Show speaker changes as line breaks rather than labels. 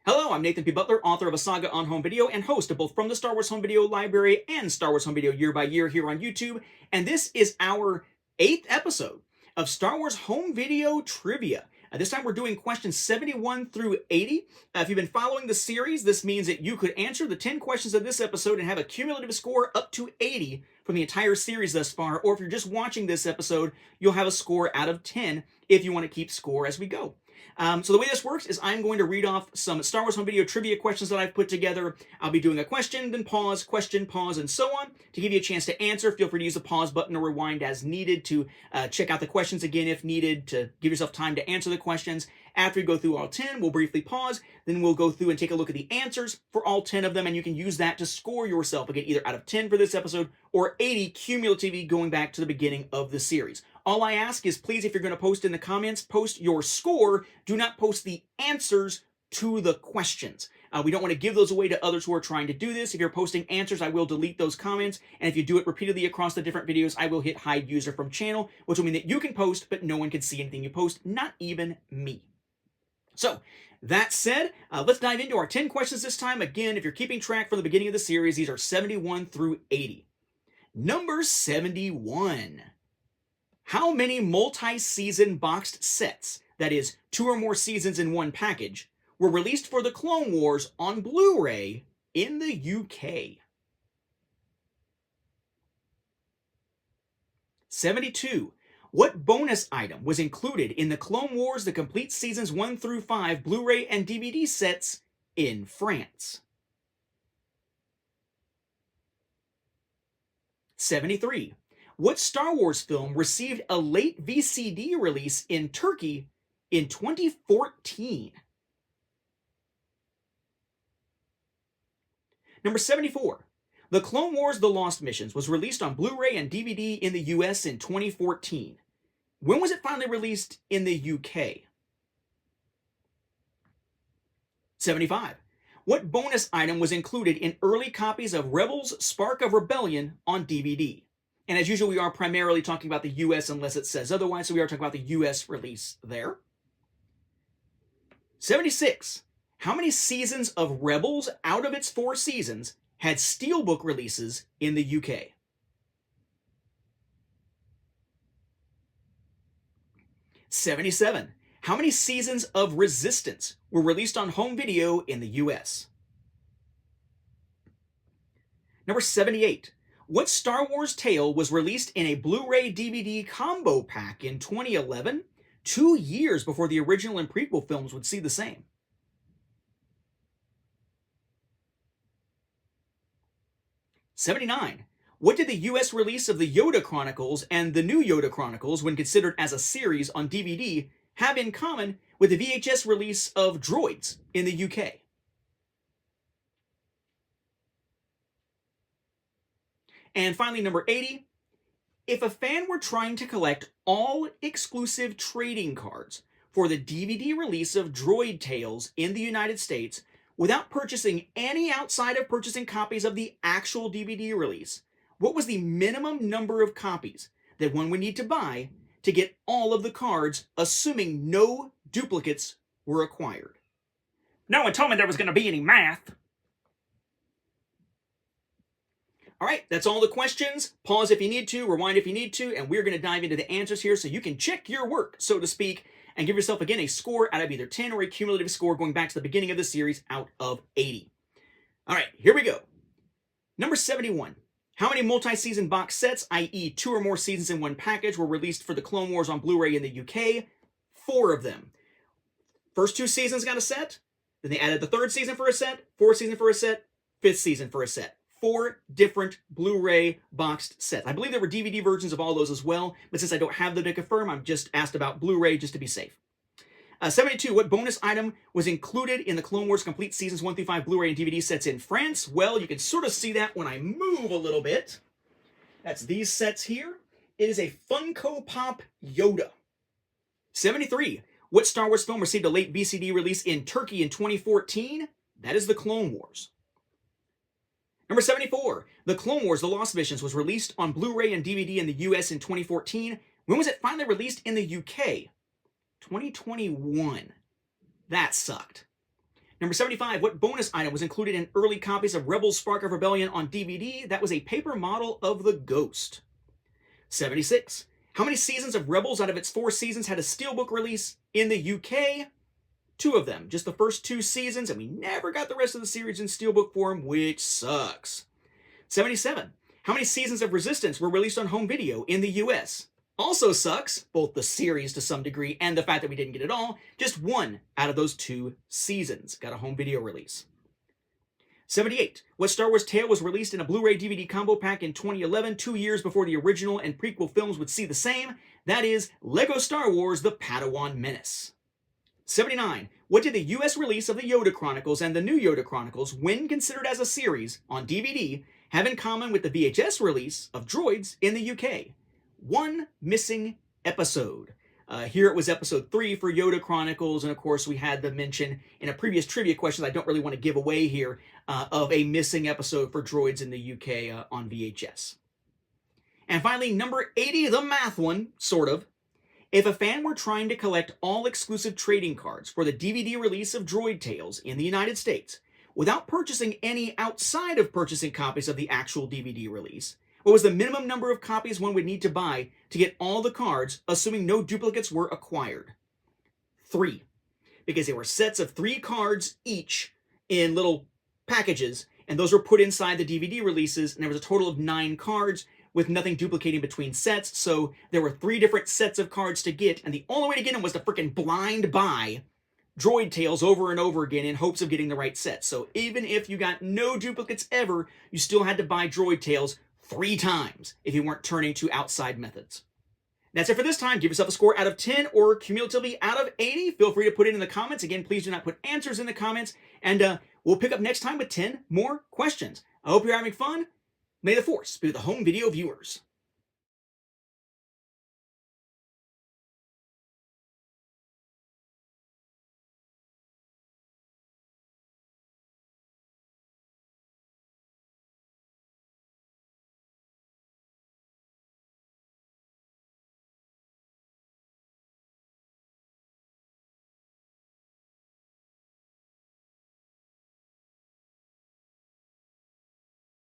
Hello, I'm Nathan P. Butler, author of A Saga on Home Video and host of both From the Star Wars Home Video Library and Star Wars Home Video Year by Year here on YouTube. And this is our 8th episode of Star Wars Home Video Trivia. This time we're doing questions 71 through 80. If you've been following the series, this means that you could answer the 10 questions of this episode and have a cumulative score up to 80 from the entire series thus far. Or if you're just watching this episode, you'll have a score out of 10 if you want to keep score as we go. So the way this works is I'm going to read off some Star Wars Home Video trivia questions that I've put together. I'll be doing a question, then pause, question, pause, and so on. To give you a chance to answer, feel free to use the pause button or rewind as needed to check out the questions again if needed, to give yourself time to answer the questions. After we go through all 10, we'll briefly pause, then we'll go through and take a look at the answers for all 10 of them, and you can use that to score yourself again, either out of 10 for this episode or 80 cumulatively going back to the beginning of the series. All I ask is, please, if you're going to post in the comments, post your score. Do not post the answers to the questions. We don't want to give those away to others who are trying to do this. If you're posting answers, I will delete those comments. And if you do it repeatedly across the different videos, I will hit hide user from channel, which will mean that you can post, but no one can see anything you post, not even me. So, that said, let's dive into our 10 questions this time. Again, if you're keeping track from the beginning of the series, these are 71 through 80. Number 71. How many multi-season boxed sets, that is, 2 or more seasons in one package, were released for the Clone Wars on Blu-ray in the UK? 72. What bonus item was included in the Clone Wars The Complete Seasons 1 through 5 Blu-ray and DVD sets in France? 73. What Star Wars film received a late VCD release in Turkey in 2014? Number 74. The Clone Wars The Lost Missions was released on Blu-ray and DVD in the US in 2014. When was it finally released in the UK? 75. What bonus item was included in early copies of Rebels Spark of Rebellion on DVD? And as usual, we are primarily talking about the US unless it says otherwise, so we are talking about the US release there. 76. How many seasons of Rebels out of its 4 seasons had steelbook releases in the UK? 77. How many seasons of Resistance were released on home video in the US? Number 78. What Star Wars tale was released in a Blu-ray DVD combo pack in 2011, 2 years before the original and prequel films would see the same? 79. What did the US release of the Yoda Chronicles and the New Yoda Chronicles, when considered as a series on DVD, have in common with the VHS release of Droids in the UK? And finally, number 80. If a fan were trying to collect all exclusive trading cards for the DVD release of Droid Tales in the United States without purchasing any outside of purchasing copies of the actual DVD release, what was the minimum number of copies that one would need to buy to get all of the cards, assuming no duplicates were acquired? No one told me there was going to be any math. All right, that's all the questions. Pause if you need to, rewind if you need to, and we're going to dive into the answers here so you can check your work, so to speak, and give yourself, again, a score out of either 10 or a cumulative score going back to the beginning of the series out of 80. All right, here we go. Number 71. How many multi-season box sets, i.e. 2 or more seasons in one package, were released for the Clone Wars on Blu-ray in the UK? 4 of them. First 2 seasons got a set, then they added the 3rd season for a set, 4th season for a set, 5th season for a set. 4 different Blu-ray boxed sets. I believe there were DVD versions of all those as well, but since I don't have them to confirm, I'm just asked about Blu-ray just to be safe. 72. What bonus item was included in the Clone Wars Complete Seasons 1 through 5 Blu-ray and DVD sets in France? Well, you can sort of see that when I move a little bit. That's these sets here. It is a Funko Pop Yoda. 73. What Star Wars film received a late VCD release in Turkey in 2014? That is The Clone Wars. Number 74. The Clone Wars The Lost Missions was released on Blu-ray and DVD in the US in 2014. When was it finally released in the UK? 2021. That sucked. Number 75, what bonus item was included in early copies of Rebels Spark of Rebellion on DVD? That was a paper model of the Ghost. 76, how many seasons of Rebels out of its 4 seasons had a steelbook release in the UK? 2 of them, just the first 2 seasons, and we never got the rest of the series in steelbook form, which sucks. 77, how many seasons of Resistance were released on home video in the US? Also sucks, both the series to some degree and the fact that we didn't get it all. Just 1 out of those 2 seasons got a home video release. 78. What Star Wars tale was released in a Blu-ray DVD combo pack in 2011, 2 years before the original and prequel films would see the same? That is LEGO Star Wars The Padawan Menace. 79. What did the US release of the Yoda Chronicles and the New Yoda Chronicles, when considered as a series on DVD, have in common with the VHS release of Droids in the UK? 1 missing episode. Here it was episode 3 for Yoda Chronicles, and of course we had the mention in a previous trivia question I don't really want to give away here of a missing episode for Droids in the UK on VHS. And finally, number 80, the math one, sort of. If a fan were trying to collect all exclusive trading cards for the DVD release of Droid Tales in the United States, without purchasing any outside of purchasing copies of the actual DVD release, what was the minimum number of copies one would need to buy to get all the cards, assuming no duplicates were acquired? 3. Because they were sets of 3 cards each in little packages, and those were put inside the DVD releases, and there was a total of 9 cards with nothing duplicating between sets, so there were 3 different sets of cards to get, and the only way to get them was to freaking blind buy Droid Tales over and over again in hopes of getting the right set. So even if you got no duplicates ever, you still had to buy Droid Tales 3 times if you weren't turning to outside methods. That's it for this time. Give yourself a score out of 10 or cumulatively out of 80. Feel free to put it in the comments. Again, please do not put answers in the comments, and we'll pick up next time with 10 more questions. I hope you're having fun. May the Force be with the home video viewers.